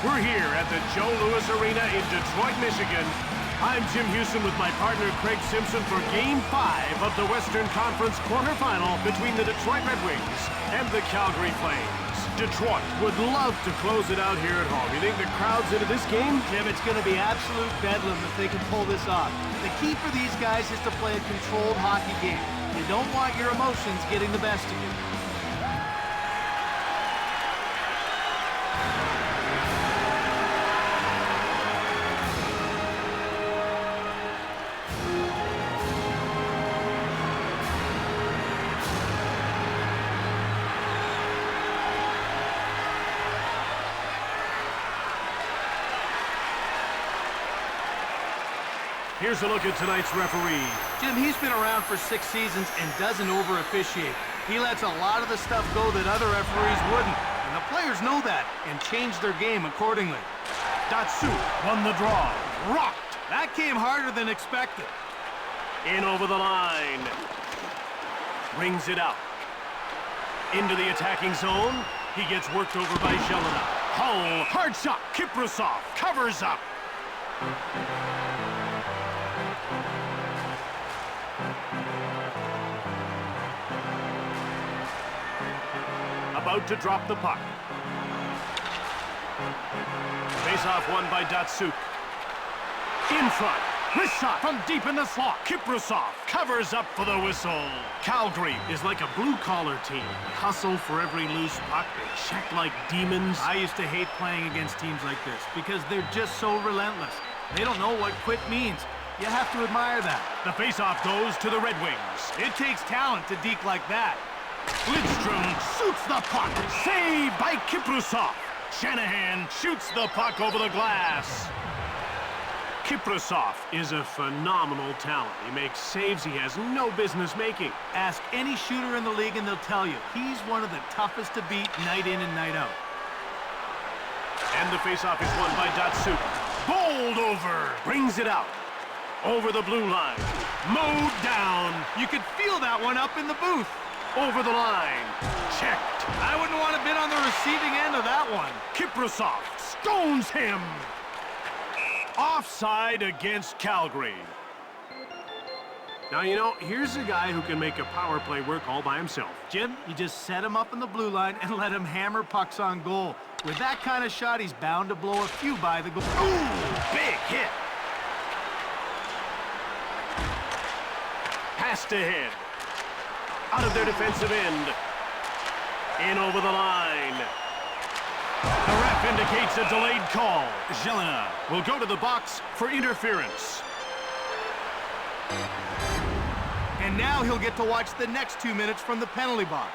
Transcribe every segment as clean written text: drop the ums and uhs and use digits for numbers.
We're here at the Joe Louis Arena in Detroit, Michigan. I'm Jim Houston with my partner Craig Simpson for Game 5 of the Western Conference quarterfinal between the Detroit Red Wings and the Calgary Flames. Detroit would love to close it out here at home. You think the crowd's into this game? Jim, it's going to be absolute bedlam if they can pull this off. The key for these guys is to play a controlled hockey game. You don't want your emotions getting the best of you. Here's a look at tonight's referee. Jim, he's been around for 6 seasons and doesn't over-officiate. He lets a lot of the stuff go that other referees wouldn't. And the players know that and change their game accordingly. Datsyuk won the draw. Rocked. That came harder than expected. In over the line. Brings it out. Into the attacking zone. He gets worked over by Jelena. Hull. Hard shot. Kiprasov covers up. About to drop the puck. Face-off won by Datsyuk. In front. Wrist shot from deep in the slot. Kiprasov covers up for the whistle. Calgary is like a blue-collar team. They hustle for every loose puck. They check like demons. I used to hate playing against teams like this because they're just so relentless. They don't know what quit means. You have to admire that. The face-off goes to the Red Wings. It takes talent to deke like that. Lidstrom shoots the puck. Saved by Kiprasov. Shanahan shoots the puck over the glass. Kiprasov is a phenomenal talent. He makes saves he has no business making. Ask any shooter in the league and they'll tell you, he's one of the toughest to beat night in and night out. And the faceoff is won by Datsyuk. Bowled over. Brings it out. Over the blue line. Mowed down. You could feel that one up in the booth. Over the line. Checked. I wouldn't want to be on the receiving end of that one. Kiprasov stones him. Offside against Calgary. Now, you know, here's a guy who can make a power play work all by himself. Jim, you just set him up in the blue line and let him hammer pucks on goal. With that kind of shot, he's bound to blow a few by the goal. Ooh, big hit. Passed ahead. Out of their defensive end. In over the line. The ref indicates a delayed call. Jelena will go to the box for interference. And now he'll get to watch the next 2 minutes from the penalty box.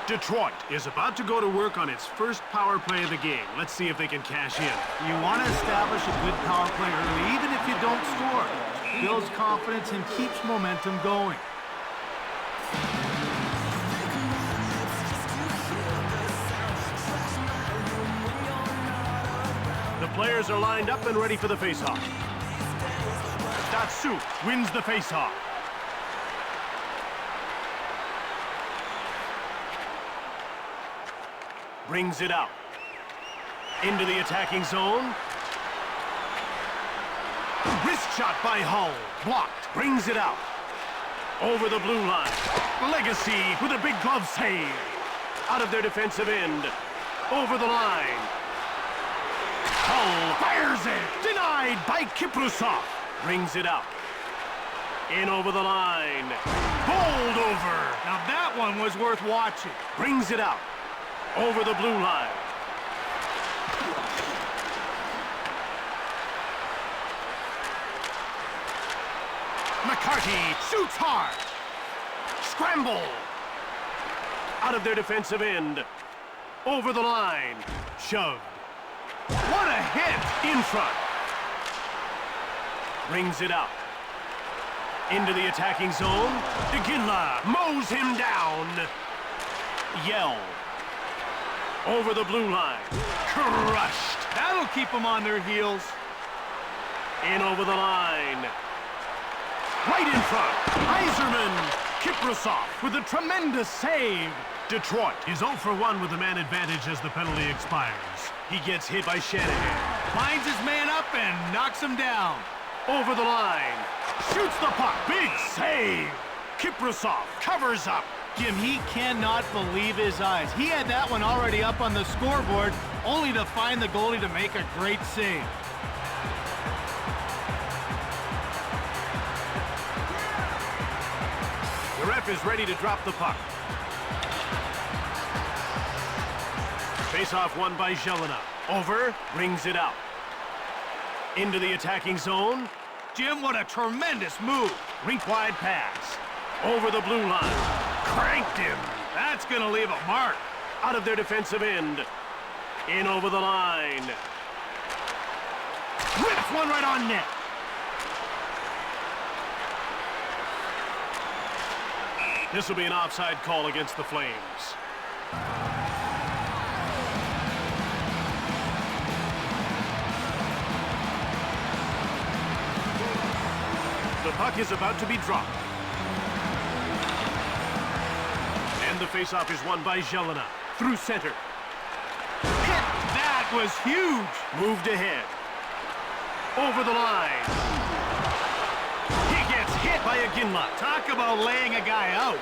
Detroit is about to go to work on its first power play of the game. Let's see if they can cash in. You want to establish a good power play early, even if you don't score. Builds confidence and keeps momentum going. The players are lined up and ready for the faceoff. Datsyuk wins the faceoff. Brings it out. Into the attacking zone. Wrist shot by Hull. Blocked. Brings it out. Over the blue line. Legacy with a big glove save. Out of their defensive end. Over the line. Hull fires it. Denied by Kiprasov. Brings it out. In over the line. Bowled over. Now that one was worth watching. Brings it out. Over the blue line. McCarty shoots hard. Scramble. Out of their defensive end. Over the line. Shoved. What a hit! In front. Brings it out. Into the attacking zone. Iginla mows him down. Yell. Over the blue line. Crushed. That'll keep them on their heels. In over the line. Right in front. Yzerman Kiprasov with a tremendous save. Detroit is 0 for 1 with the man advantage as the penalty expires. He gets hit by Shanahan. Finds his man up and knocks him down. Over the line. Shoots the puck. Big save. Kiprasov covers up. Jim, he cannot believe his eyes. He had that one already up on the scoreboard, only to find the goalie to make a great save. The ref is ready to drop the puck. Face-off won by Jelena. Over, brings it out. Into the attacking zone. Jim, what a tremendous move. Rink-wide pass. Over the blue line. Cranked him. That's gonna leave a mark. Out of their defensive end. In over the line. Rips one right on net. This will be an offside call against the Flames. The puck is about to be dropped. And the faceoff is won by Jelena. Through center. Hit! That was huge! Moved ahead. Over the line. He gets hit by a Ginla. Talk about laying a guy out.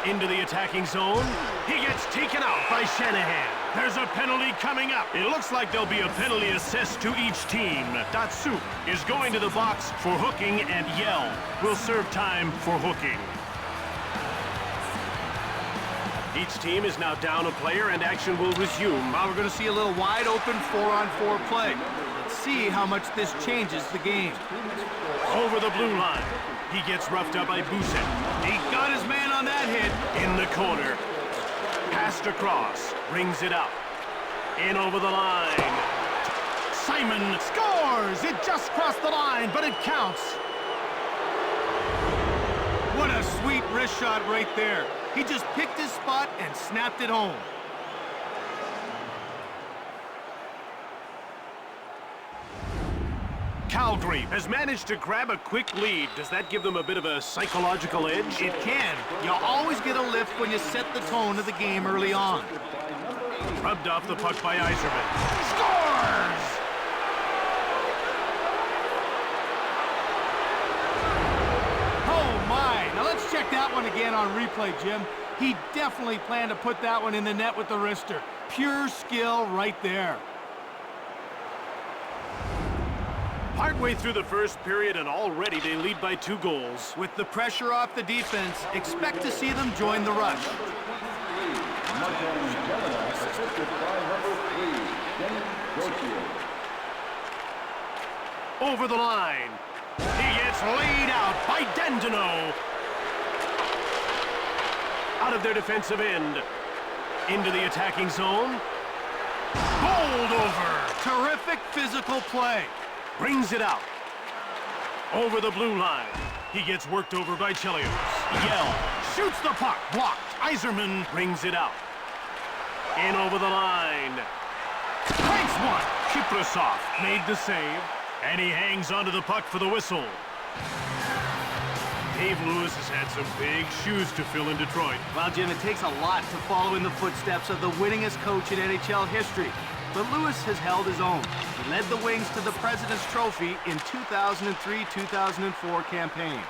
Into the attacking zone. He gets taken out by Shanahan. There's a penalty coming up. It looks like there'll be a penalty assist to each team. Datsuk is going to the box for hooking, and Yell will serve time for hooking. Each team is now down a player, and action will resume. Well, we're going to see a little wide-open 4-on-4 play. Let's see how much this changes the game. Over the blue line. He gets roughed up by Buset. He got his man on that hit. In the corner. Passed across. Brings it up. In over the line. Simon scores! It just crossed the line, but it counts. What a sweet wrist shot right there. He just picked his spot and snapped it home. Calgary has managed to grab a quick lead. Does that give them a bit of a psychological edge? It can. You always get a lift when you set the tone of the game early on. Rubbed off the puck by Yzerman. Scores! Oh my! Now let's check that one again on replay, Jim. He definitely planned to put that one in the net with the wrister. Pure skill right there. Partway through the first period, and already they lead by 2 goals. With the pressure off the defense, expect to see them join the rush. Over the line. He gets laid out by Dandino. Out of their defensive end. Into the attacking zone. Bowled over. Terrific physical play. Brings it out. Over the blue line. He gets worked over by Chelios. Yell. Shoots the puck. Blocked. Yzerman brings it out. In over the line. Cranks one. Kiprasov made the save. And he hangs onto the puck for the whistle. Dave Lewis has had some big shoes to fill in Detroit. Well, Jim, it takes a lot to follow in the footsteps of the winningest coach in NHL history. But Lewis has held his own. He led the Wings to the President's Trophy in 2003-2004 campaign.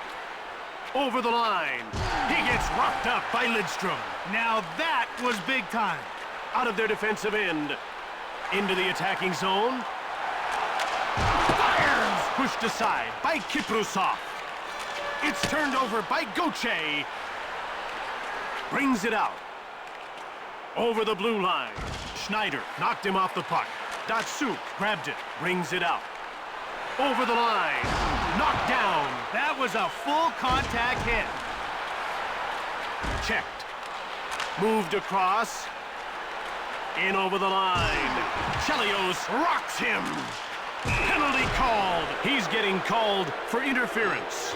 Over the line. He gets rocked up by Lidstrom. Now that was big time. Out of their defensive end. Into the attacking zone. Fires! Pushed aside by Kiprasov. It's turned over by Gauthier. Brings it out. Over the blue line. Schneider knocked him off the puck. Datsuk grabbed it. Brings it out. Over the line. Knocked down. That was a full contact hit. Checked. Moved across. In over the line. Chelios rocks him. Penalty called. He's getting called for interference.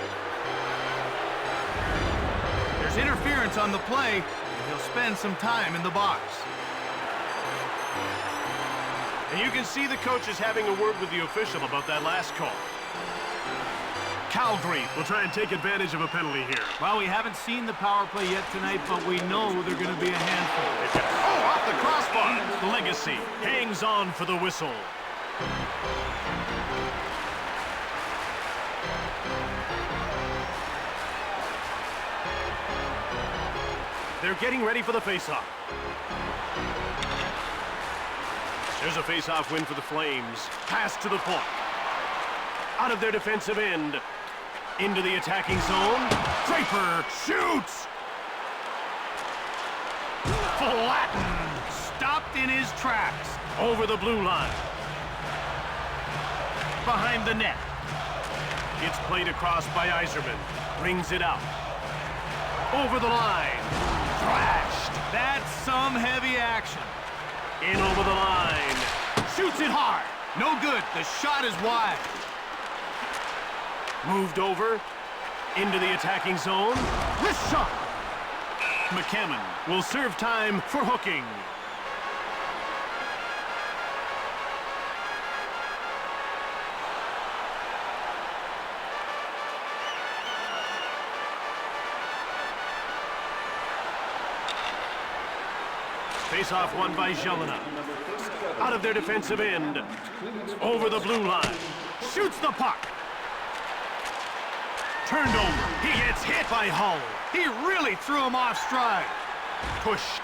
There's interference on the play, and he'll spend some time in the box. And you can see the coach is having a word with the official about that last call. Calgary will try and take advantage of a penalty here. Well, we haven't seen the power play yet tonight, but we know they're going to be a handful. Oh, off the crossbar. Legacy hangs on for the whistle. They're getting ready for the faceoff. There's a face-off win for the Flames. Pass to the point. Out of their defensive end. Into the attacking zone. Draper shoots! Flattened. Stopped in his tracks. Over the blue line. Behind the net. It's played across by Yzerman. Brings it out. Over the line. Thrashed. That's some heavy action. In over the line. Shoots it hard. No good. The shot is wide. Moved over. Into the attacking zone. Wrist shot. McCammon will serve time for hooking. Face-off won by Jelena. Out of their defensive end. Over the blue line. Shoots the puck. Turned over. He gets hit by Hull. He really threw him off stride. Pushed.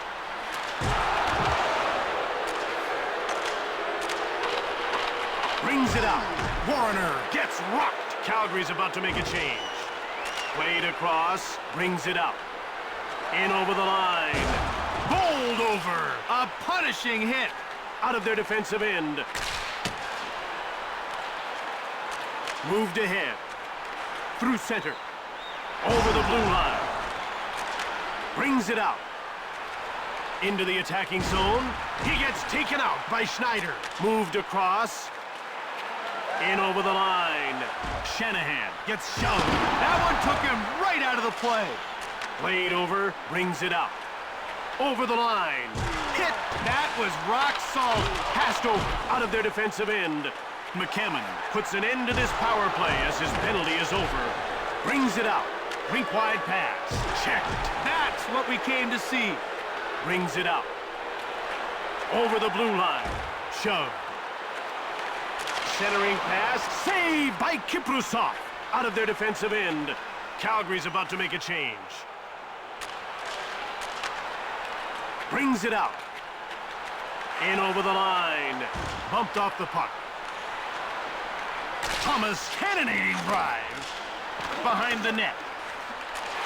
Brings it out. Warner gets rocked. Calgary's about to make a change. Played across. Brings it out. In over the line. Bowled over. A punishing hit. Out of their defensive end. Moved ahead. Through center. Over the blue line. Brings it out. Into the attacking zone. He gets taken out by Schneider. Moved across. In over the line. Shanahan gets shoved. That one took him right out of the play. Played over. Brings it out. Over the line. Hit. That was rock solid. Passed over. Out of their defensive end. McCammon puts an end to this power play as his penalty is over. Brings it out. Rink-wide pass. Checked. That's what we came to see. Brings it out. Over the blue line. Shoved. Centering pass. Saved by Kiprusov. Out of their defensive end. Calgary's about to make a change. Brings it out. In over the line. Bumped off the puck. Thomas cannonading drive. Behind the net.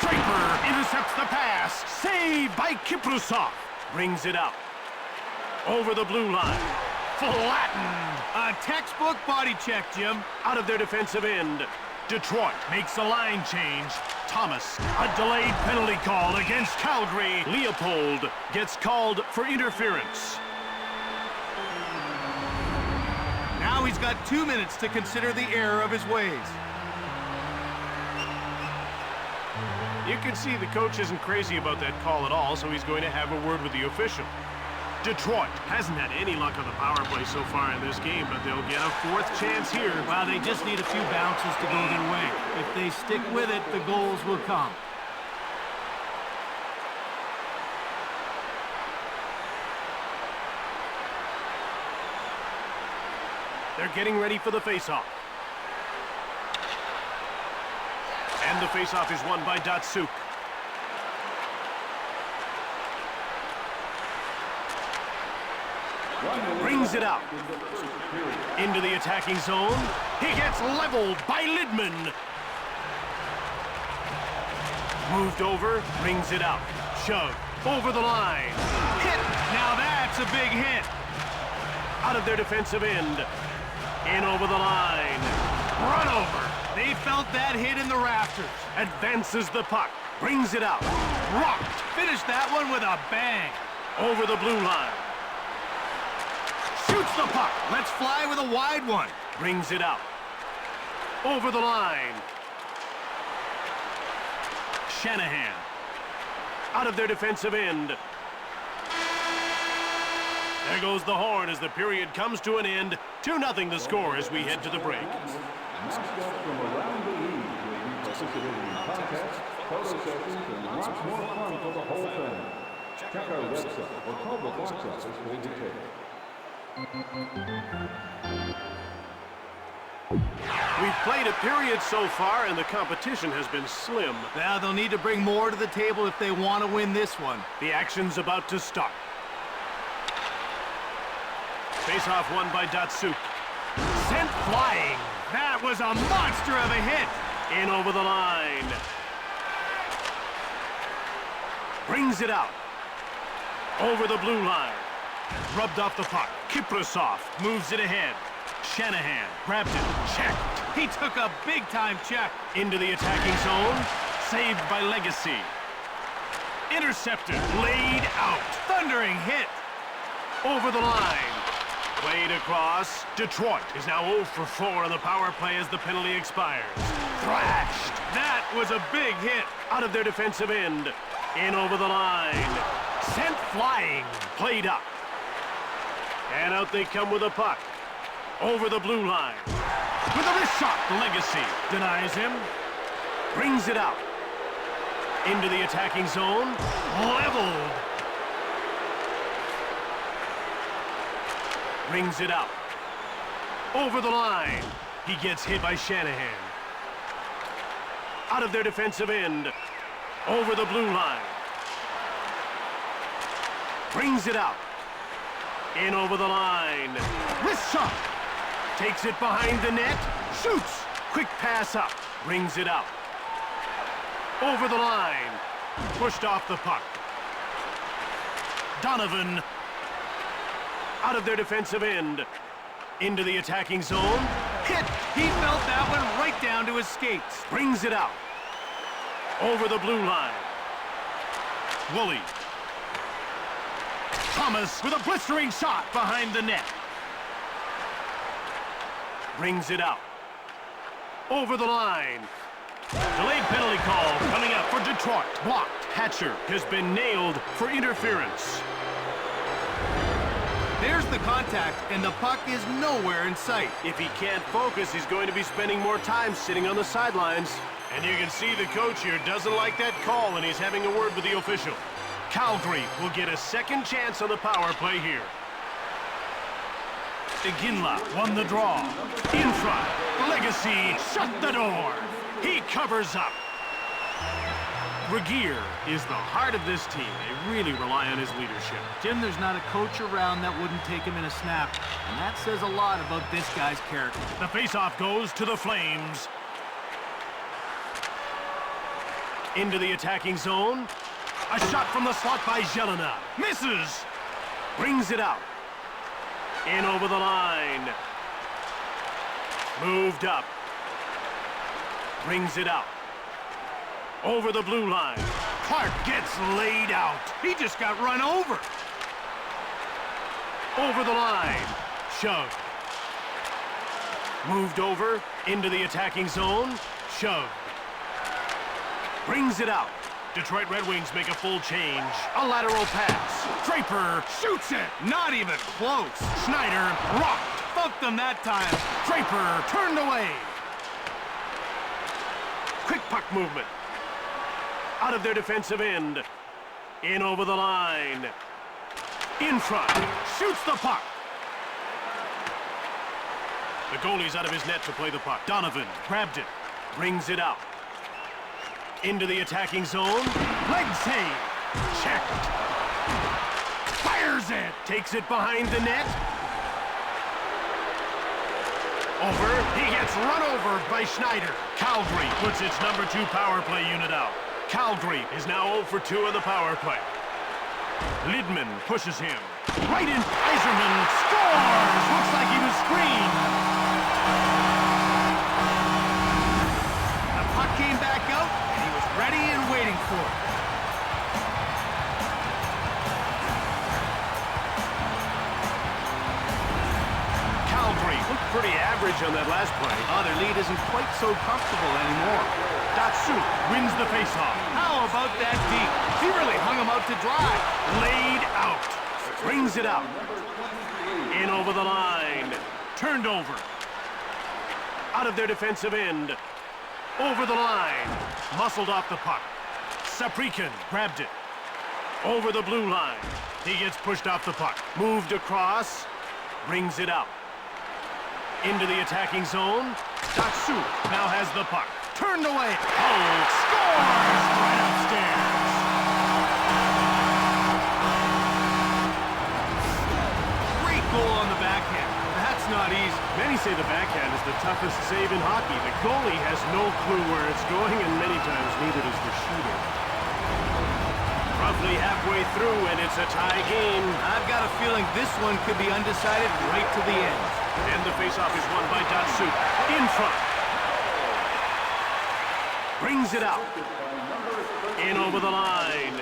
Draper intercepts the pass. Saved by Kiprusov. Brings it out. Over the blue line. Flattened. A textbook body check, Jim. Out of their defensive end. Detroit makes a line change. Thomas, a delayed penalty call against Calgary. Leopold gets called for interference. Now he's got 2 minutes to consider the error of his ways. You can see the coach isn't crazy about that call at all, so he's going to have a word with the official. Detroit hasn't had any luck on the power play so far in this game, but they'll get a fourth chance here. Well, they just need a few bounces to go their way. If they stick with it, the goals will come. They're getting ready for the faceoff. And the faceoff is won by Datsuk. Brings it out. Into the attacking zone. He gets leveled by Lidman. Moved over. Brings it out. Shoved. Over the line. Hit. Now that's a big hit. Out of their defensive end. In over the line. Run over. They felt that hit in the rafters. Advances the puck. Brings it out. Rocked. Finished that one with a bang. Over the blue line. Shoots the puck. Let's fly with a wide one. Brings it out. Over the line. Shanahan. Out of their defensive end. There goes the horn as the period comes to an end. 2-0 the score as we head to the break. From around the league. participating contests, photo sessions, and lots more fun for the whole family. Check our website or call the box office for details. We've played a period so far, and the competition has been slim. Now they'll need to bring more to the table if they want to win this one. The action's about to start. Face-off won by Datsuk. Sent flying. That was a monster of a hit. In over the line. Brings it out. Over the blue line. Rubbed off the puck. Kiprasov moves it ahead. Shanahan grabbed it. Checked. He took a big-time check. Into the attacking zone. Saved by Legacy. Intercepted. Laid out. Thundering hit. Over the line. Played across. Detroit is now 0 for 4 on the power play as the penalty expires. Thrashed. That was a big hit. Out of their defensive end. In over the line. Sent flying. Played up. And out they come with a puck. Over the blue line. With a wrist shot. Legacy denies him. Brings it out. Into the attacking zone. Leveled. Brings it out. Over the line. He gets hit by Shanahan. Out of their defensive end. Over the blue line. Brings it out. In over the line. Wrist shot. Takes it behind the net. Shoots. Quick pass up. Brings it out. Over the line. Pushed off the puck. Donovan. Out of their defensive end. Into the attacking zone. Hit. He felt that one right down to his skates. Brings it out. Over the blue line. Woolley. Thomas with a blistering shot behind the net. Brings it out. Over the line. Delayed penalty call coming up for Detroit. Blocked. Hatcher has been nailed for interference. There's the contact, and the puck is nowhere in sight. If he can't focus, he's going to be spending more time sitting on the sidelines. And you can see the coach here doesn't like that call, and he's having a word with the official. Calgary will get a second chance on the power play here. Iginla won the draw. In front. Legacy shut the door. He covers up. Regier is the heart of this team. They really rely on his leadership. Jim, there's not a coach around that wouldn't take him in a snap. And that says a lot about this guy's character. The faceoff goes to the Flames. Into the attacking zone. A shot from the slot by Jelena. Misses. Brings it out. In over the line. Moved up. Brings it out. Over the blue line. Clark gets laid out. He just got run over. Over the line. Shoved. Moved over into the attacking zone. Shoved. Brings it out. Detroit Red Wings make a full change. A lateral pass. Draper shoots it. Not even close. Schneider rocked. Bumped them that time. Draper turned away. Quick puck movement. Out of their defensive end. In over the line. In front. Shoots the puck. The goalie's out of his net to play the puck. Donovan grabbed it. Brings it out. Into the attacking zone. Leg save. Checked. Fires it. Takes it behind the net. Over. He gets run over by Schneider. Calgary puts its number 2 power play unit out. Calgary is now 0 for 2 on the power play. Lidman pushes him. Right in. Eiserman scores! Looks like he was screened. The puck came back out, and he was ready and waiting for it. Calgary looked pretty average on that last play. Oh, their lead isn't quite so comfortable anymore. Datsuk wins the faceoff. How about that deep? He really hung him out to dry. Laid out. Brings it out. In over the line. Turned over. Out of their defensive end. Over the line. Muscled off the puck. Saprikin grabbed it. Over the blue line. He gets pushed off the puck. Moved across. Brings it out. Into the attacking zone. Datsu now has the puck. Turned away. Hulk scores right upstairs. Great goal on the backhand. That's not easy. Many say the backhand is the toughest save in hockey. The goalie has no clue where it's going, and many times neither does the shooter. Roughly halfway through, and it's a tie game. I've got a feeling this one could be undecided right to the end. And the faceoff is won by Datsu. In front. Brings it out. In over the line.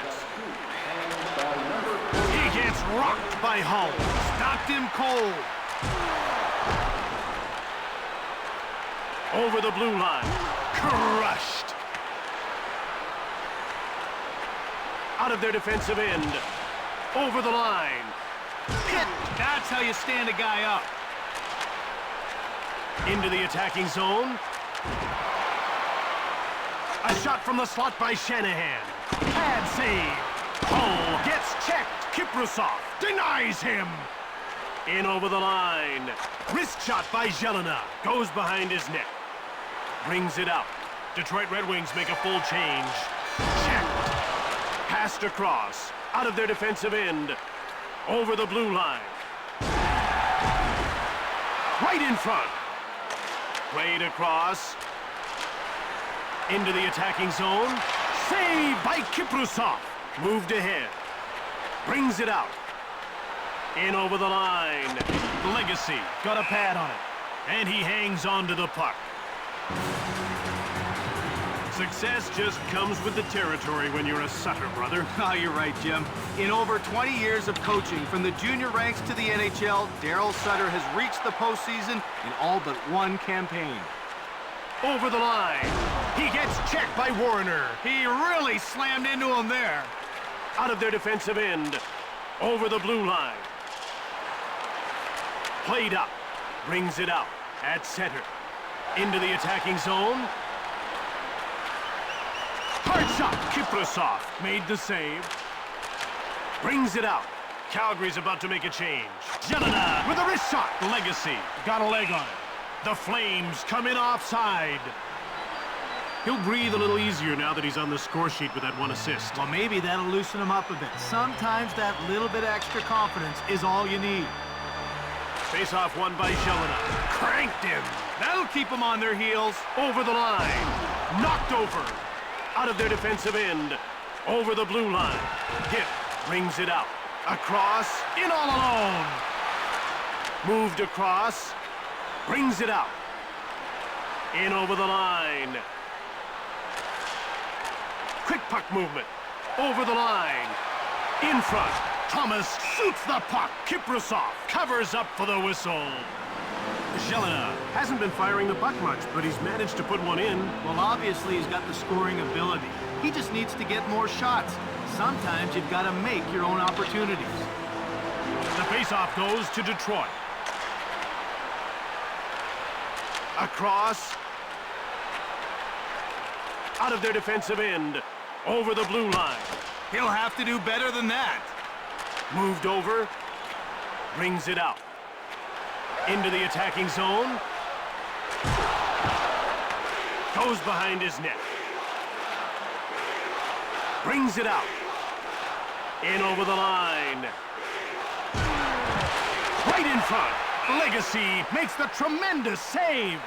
He gets rocked by Hull. Stopped him cold. Over the blue line. Crushed. Out of their defensive end. Over the line. Hit. That's how you stand a guy up. Into the attacking zone. A shot from the slot by Shanahan. Bad save. Hull gets checked. Kiprasov denies him. In over the line. Wrist shot by Jelena. Goes behind his net. Brings it out. Detroit Red Wings make a full change. Checked. Passed across. Out of their defensive end. Over the blue line. Right in front. Played across. Into the attacking zone. Saved by Kiprasov. Moved ahead. Brings it out. In over the line. Legacy got a pad on it. And he hangs on to the puck. Success just comes with the territory when you're a Sutter, brother. Oh, you're right, Jim. In over 20 years of coaching, from the junior ranks to the NHL, Daryl Sutter has reached the postseason in all but one campaign. Over the line. He gets checked by Warner. He really slammed into him there. Out of their defensive end. Over the blue line. Played up. Brings it out. At center. Into the attacking zone. Hard shot. Kiprasov made the save. Brings it out. Calgary's about to make a change. Jelena with a wrist shot. Legacy got a leg on it. The Flames come in offside. He'll breathe a little easier now that he's on the score sheet with that one assist. Well, maybe that'll loosen him up a bit. Sometimes that little bit extra confidence is all you need. Face-off won by Jelena. Cranked him. That'll keep them on their heels. Over the line. Knocked over. Out of their defensive end. Over the blue line. Hit. Brings it out. Across. In all alone. Moved across. Brings it out. In over the line. Quick puck movement. Over the line. In front. Thomas shoots the puck. Kiprasov covers up for the whistle. Jelena hasn't been firing the puck much, but he's managed to put one in. Well, obviously, he's got the scoring ability. He just needs to get more shots. Sometimes you've got to make your own opportunities. The faceoff goes to Detroit. Across. Out of their defensive end. Over the blue line. He'll have to do better than that. Moved over. Brings it out. Into the attacking zone. Goes behind his net. Brings it out. In over the line. Right in front. Legacy makes the tremendous save.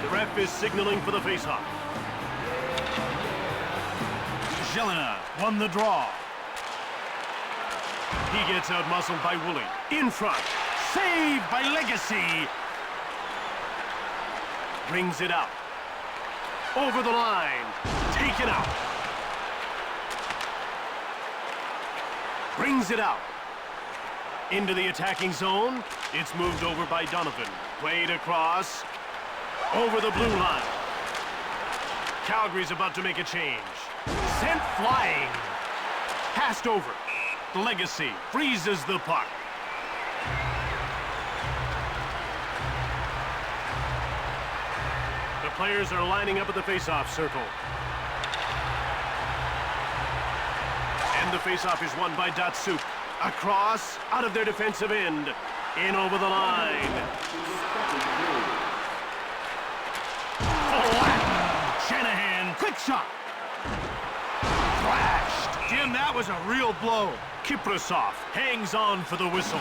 The ref is signaling for the faceoff. Jelena won the draw. He gets out-muscled by Woolley. In front. Saved by Legacy. Brings it out. Over the line. Taken out. Brings it out. Into the attacking zone. It's moved over by Donovan. Played across. Over the blue line. Calgary's about to make a change. Sent flying. Passed over. legacy freezes the puck. The players are lining up at the face-off circle. And the face-off is won by Datsuk. Across, out of their defensive end, in over the line. Flat. Shanahan, quick shot. Flashed. Jim, that was a real blow. Kiprasov hangs on for the whistle.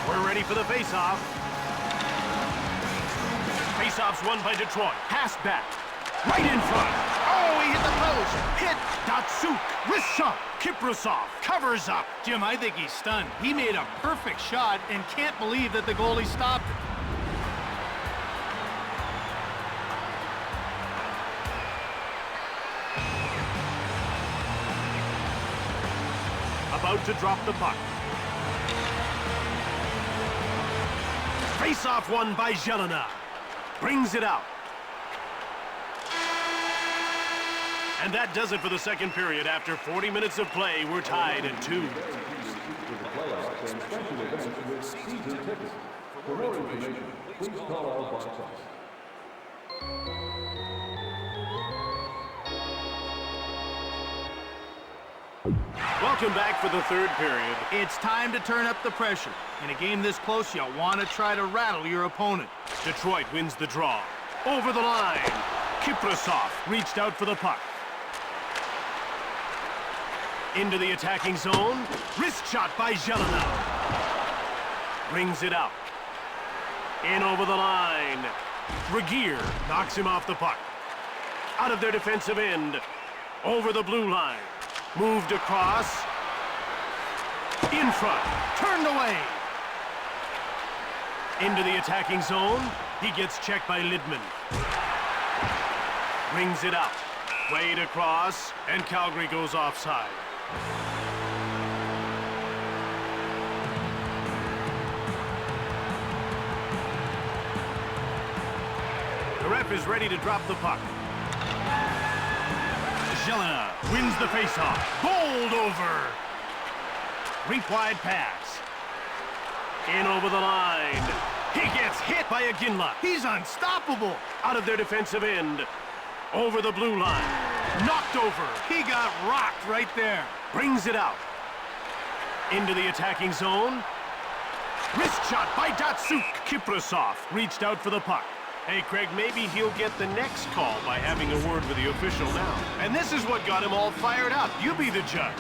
We're ready for the face-off. Face-off's won by Detroit. Pass back. Right in front. Oh, he hit the post. Hit. Datsuk. Wrist shot. Kiprasov covers up. Jim, I think he's stunned. He made a perfect shot and can't believe that the goalie stopped it. About to drop the puck. Face-off won by Jelena. Brings it out. And that does it for the second period. After 40 minutes of play, we're tied at 2. With the playoffs and special events with season tickets. For more information, please call our box office. Welcome back for the third period. It's time to turn up the pressure. In a game this close, you want to try to rattle your opponent. Detroit wins the draw. Over the line. Kiprasov reached out for the puck. Into the attacking zone. Wrist shot by Jelena. Brings it out. In over the line. Regier knocks him off the puck. Out of their defensive end. Over the blue line. Moved across. In front. Turned away. Into the attacking zone. He gets checked by Lidman. Brings it out. Played across, and Calgary goes offside. The ref is ready to drop the puck. Jelena wins the faceoff. Bowled over. Reap-wide pass. In over the line. He gets hit by a Ginla. He's unstoppable. Out of their defensive end. Over the blue line. Knocked over. He got rocked right there. Brings it out. Into the attacking zone. Wrist shot by Datsuk. Kiprasov reached out for the puck. Hey, Craig, maybe he'll get the next call by having a word with the official now. And this is what got him all fired up. You be the judge.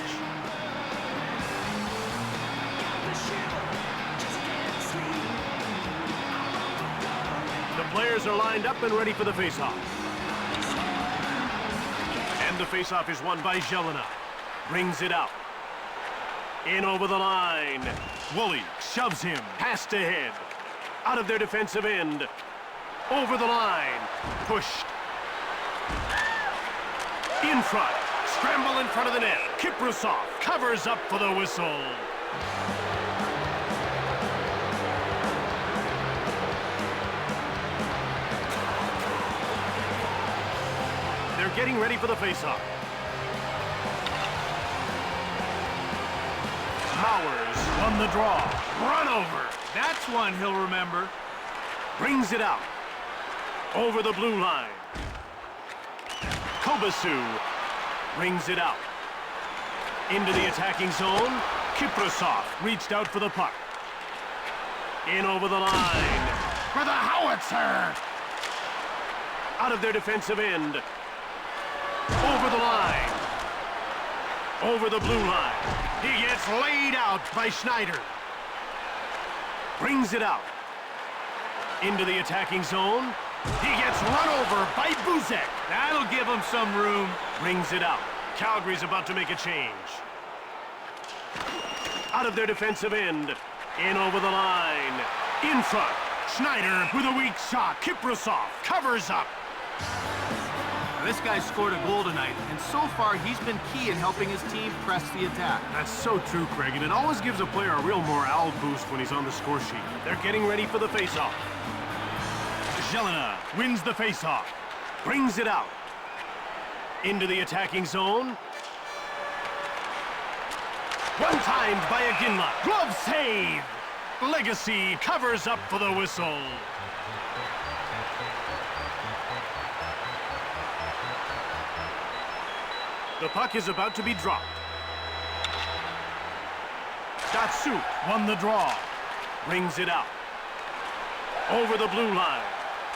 The players are lined up and ready for the faceoff. And the faceoff is won by Jelena. Brings it out. In over the line. Woolley shoves him past ahead. Out of their defensive end. Over the line. Pushed. In front. Scramble in front of the net. Kiprasov covers up for the whistle. They're getting ready for the faceoff. Mowers won the draw. Run over. That's one he'll remember. Brings it out. Over the blue line. Kobasu brings it out. Into the attacking zone. Kiprasov reached out for the puck. In over the line. For the howitzer. Out of their defensive end. Over the line. Over the blue line. He gets laid out by Schneider. Brings it out. Into the attacking zone. He gets run over by Buzek. That'll give him some room. Brings it out. Calgary's about to make a change. Out of their defensive end. In over the line. In front. Schneider with a weak shot. Kiprasov covers up. Now, this guy scored a goal tonight, and so far he's been key in helping his team press the attack. That's so true, Craig, and it always gives a player a real morale boost when he's on the score sheet. They're getting ready for the faceoff. Jelena wins the faceoff. Brings it out. Into the attacking zone. One-timed by Aginla. Glove save. Legacy covers up for the whistle. The puck is about to be dropped. Datsuk won the draw. Brings it out. Over the blue line.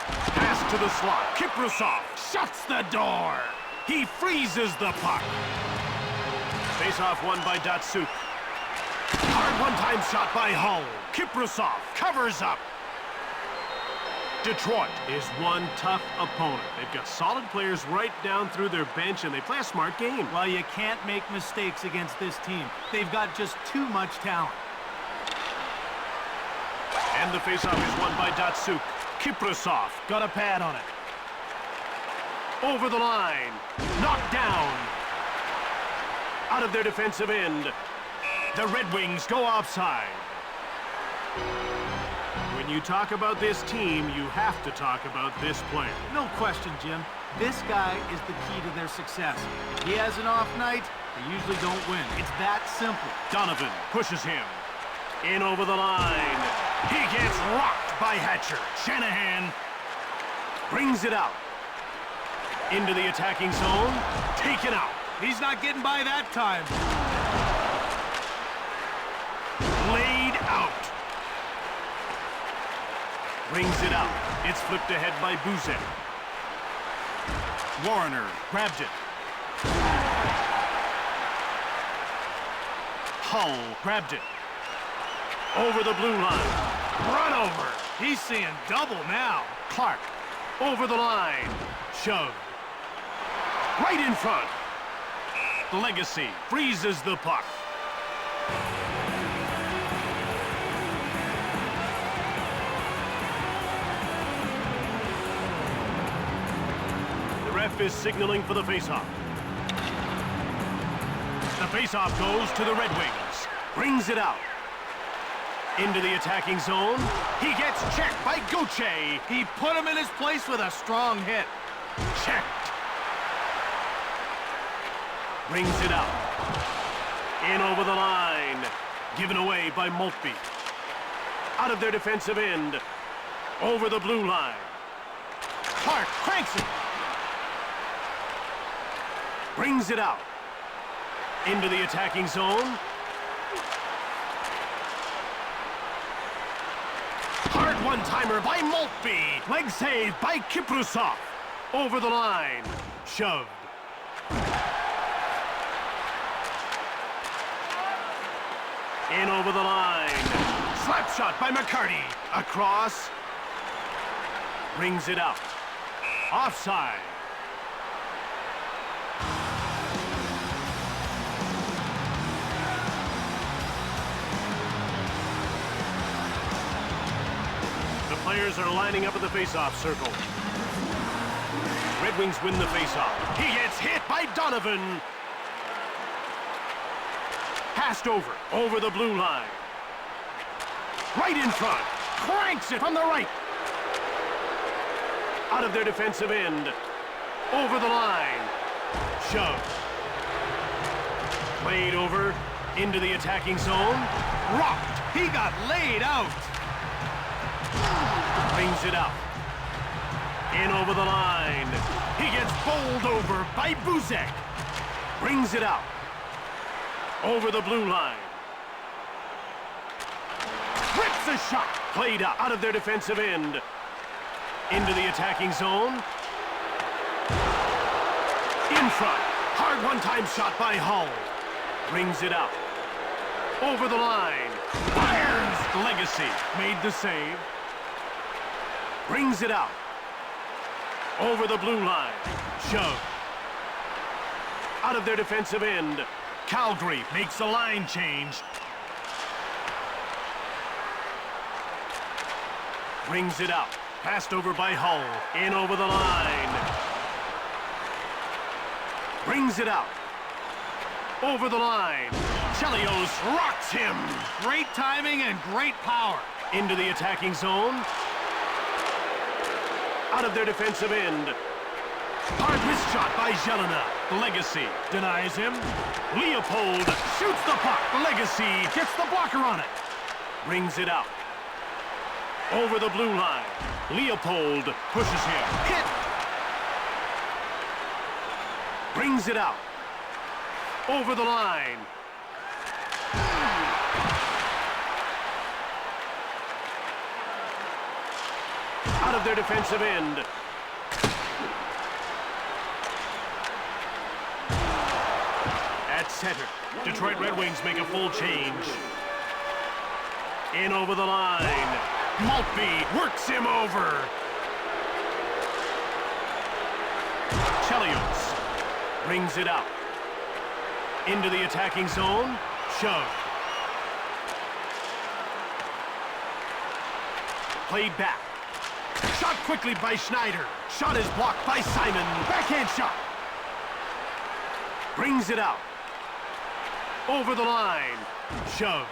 Pass to the slot. Kiprasov shuts the door. He freezes the puck. Face-off won by Datsuk. Hard one-time shot by Hull. Kiprasov covers up. Detroit is one tough opponent. They've got solid players right down through their bench, and they play a smart game. Well, you can't make mistakes against this team. They've got just too much talent. And the faceoff is won by Datsuk. Kiprasov got a pad on it. Over the line. Knocked down. Out of their defensive end. The Red Wings go offside. When you talk about this team, you have to talk about this player. No question, Jim. This guy is the key to their success. If he has an off night, they usually don't win. It's that simple. Donovan pushes him. In over the line. He gets rocked by Hatcher. Shanahan brings it out. Into the attacking zone. Taken out. He's not getting by that time. Laid out. Brings it out. It's flipped ahead by Buzek. Warner grabbed it. Hull grabbed it. Over the blue line. Run over. He's seeing double now. Clark. Over the line. Shove. Right in front. Legacy freezes the puck. The ref is signaling for the faceoff. The faceoff goes to the Red Wings. Brings it out. Into the attacking zone. He gets checked by Gauthier. He put him in his place with a strong hit. Checked. Brings it out. In over the line. Given away by Maltby. Out of their defensive end. Over the blue line. Clark cranks it. Brings it out. Into the attacking zone. Hard one-timer by Maltby. Leg save by Kiprasov. Over the line. Shoved. In over the line. Slap shot by McCarty. Across. Brings it out. Offside. The players are lining up at the face-off circle. Red Wings win the face-off. He gets hit by Donovan. Passed over the blue line. Right in front. Cranks it from the right. Out of their defensive end. Over the line. Shove. Played over. Into the attacking zone. Rocked. He got laid out. Brings it out. In over the line. He gets bowled over by Buzek. Brings it out. Over the blue line. Rips a shot. Played out of their defensive end. Into the attacking zone. In front. Hard one-time shot by Hull. Brings it out. Over the line. Fires. Legacy made the save. Brings it out. Over the blue line. Shove. Out of their defensive end. Calgary makes a line change. Brings it out. Passed over by Hull. In over the line. Brings it out. Over the line. Chelios rocks him. Great timing and great power. Into the attacking zone. out of their defensive end. Hard wrist shot by Jelena. Legacy denies him. Leopold shoots the puck. Legacy gets the blocker on it. Brings it out. Over the blue line. Leopold pushes him. Hit! Brings it out. Over the line. Out of their defensive end. At center, Detroit Red Wings make a full change. In over the line. Maltby works him over. Chelios brings it out. Into the attacking zone. Shove. Played back. Shot quickly by Schneider. Shot is blocked by Simon. Backhand shot. Brings it out. Over the line. Shove.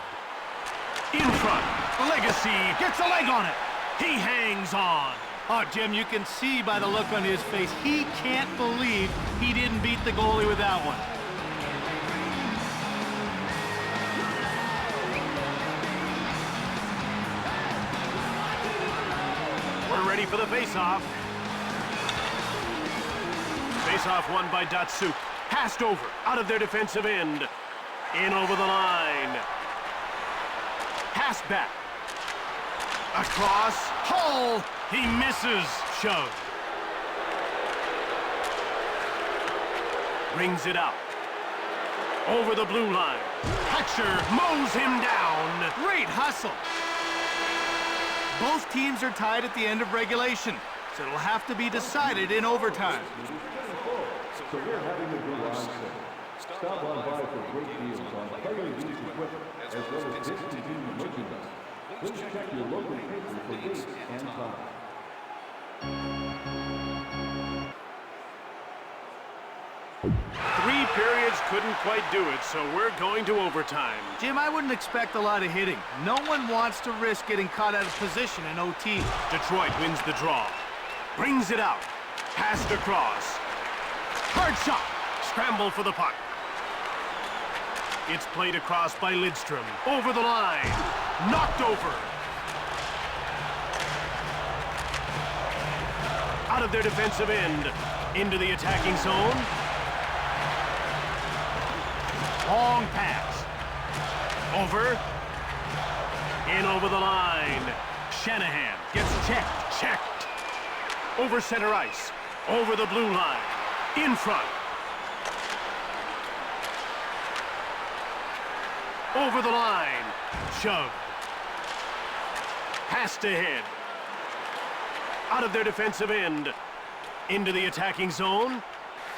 In front. Legacy gets a leg on it. He hangs on. Oh, Jim, you can see by the look on his face, he can't believe he didn't beat the goalie with that one. We're ready for the face-off. Face-off won by Datsuk. Passed over, out of their defensive end. In over the line. Pass back. Across. Hull. He misses. Shove. Brings it out. Over the blue line. Hatcher mows him down. Great hustle. Both teams are tied at the end of regulation, so it'll have to be decided in overtime. So we're having a good line set. Stop on by for great deals on player used equipment as well as discontinued merchandise. Please check your local paper for dates and time. Three periods couldn't quite do it, so we're going to overtime. Jim, I wouldn't expect a lot of hitting. No one wants to risk getting caught out of position in OT. Detroit wins the draw. Brings it out. Passed across. Hard shot. Scramble for the puck. It's played across by Lidstrom. Over the line. Knocked over. Out of their defensive end. Into the attacking zone. Long pass. Over. In over the line. Shanahan gets checked. Checked. Over center ice. Over the blue line. In front. Over the line. Shove. Passed ahead. Out of their defensive end. Into the attacking zone.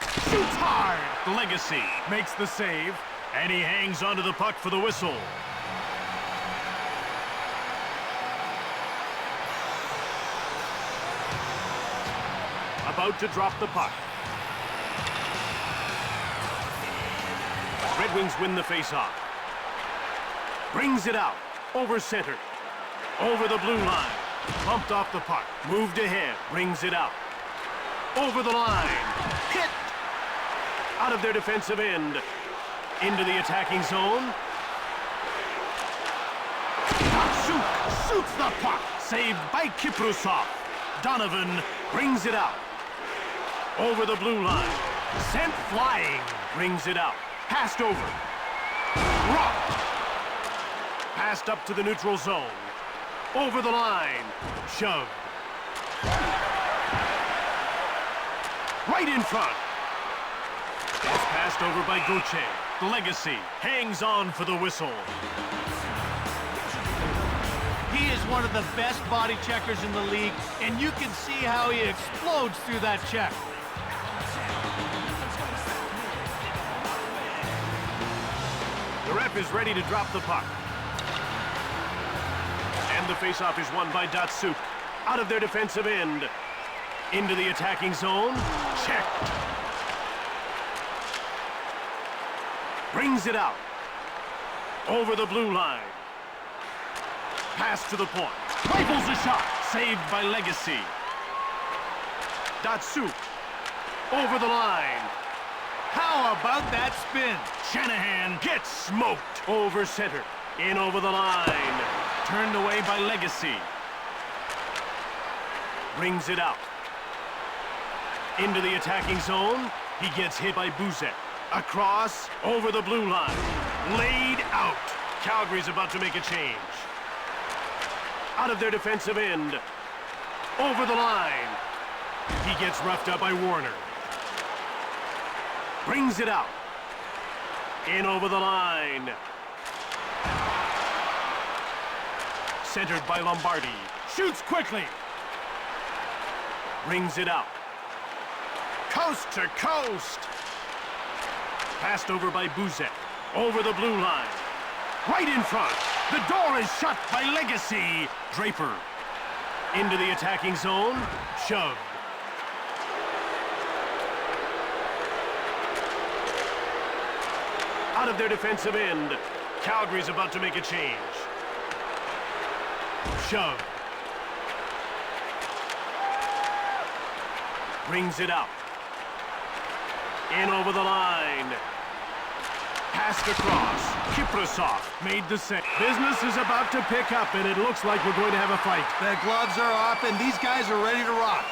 Shoots hard. Legacy makes the save. And he hangs onto the puck for the whistle. About to drop the puck. Red Wings win the faceoff. Brings it out. Over center. Over the blue line. Bumped off the puck. Moved ahead. Brings it out. Over the line. Hit. Out of their defensive end. Into the attacking zone. Datsuk shoots the puck. Saved by Kiprusov. Donovan brings it out. Over the blue line. Sent flying. Brings it out. Passed over. Rocked. Passed up to the neutral zone. Over the line. Shoved. Right in front. It's passed over by Gauthier. Legacy hangs on for the whistle. He is one of the best body checkers in the league, and you can see how he explodes through that check. The ref is ready to drop the puck. And the faceoff is won by Datsuk. Out of their defensive end. Into the attacking zone. Checked. Brings it out. Over the blue line. Pass to the point. Rifles a shot. Saved by Legacy. Datsuk. Over the line. How about that spin? Shanahan gets smoked. Over center. In over the line. Turned away by Legacy. Brings it out. Into the attacking zone. He gets hit by Buzet. Across, over the blue line. Laid out. Calgary's about to make a change. Out of their defensive end. Over the line. He gets roughed up by Warner. Brings it out. In over the line. Centered by Lombardi. Shoots quickly. Brings it out. Coast to coast. Passed over by Buzet. Over the blue line. Right in front. The door is shut by Legacy. Draper. Into the attacking zone. Shoved. Out of their defensive end. Calgary's about to make a change. Shove. Brings it out. In over the line. Passed across. Kiprasov made the save. Business is about to pick up, and it looks like we're going to have a fight. The gloves are off, and these guys are ready to rock.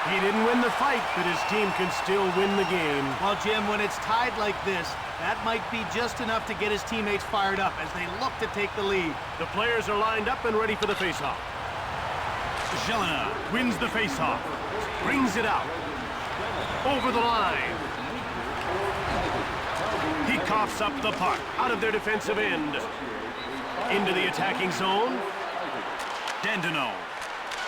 He didn't win the fight, but his team can still win the game. Well, Jim, when it's tied like this, that might be just enough to get his teammates fired up as they look to take the lead. The players are lined up and ready for the faceoff. Jelena wins the faceoff. Brings it out. Over the line. He coughs up the puck. Out of their defensive end. Into the attacking zone. Dandino.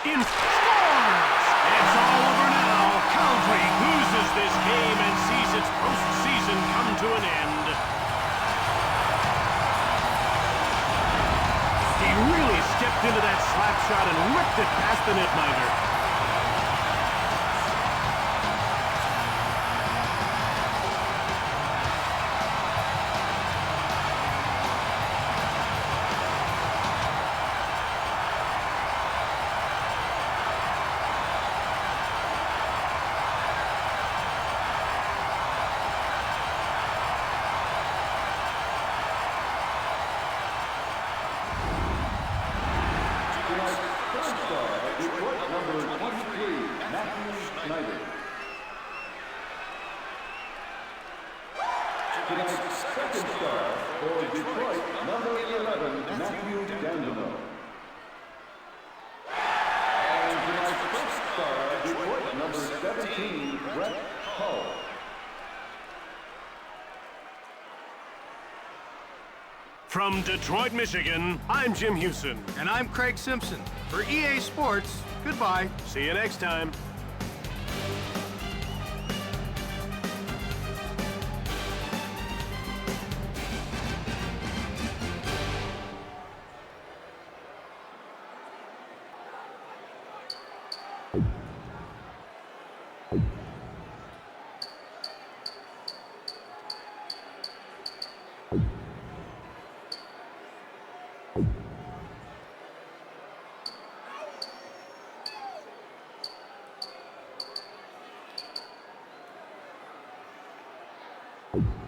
In. Scores! It's all over now. Calgary loses this game and sees its postseason come to an end. He really stepped into that slap shot and whipped it past the netminder. Tonight's second star for Detroit, number 11, Matthew Dandino. And tonight's first star, Detroit, number 17, Brett Hull. From Detroit, Michigan, I'm Jim Hewson. And I'm Craig Simpson. For EA Sports, goodbye. See you next time. You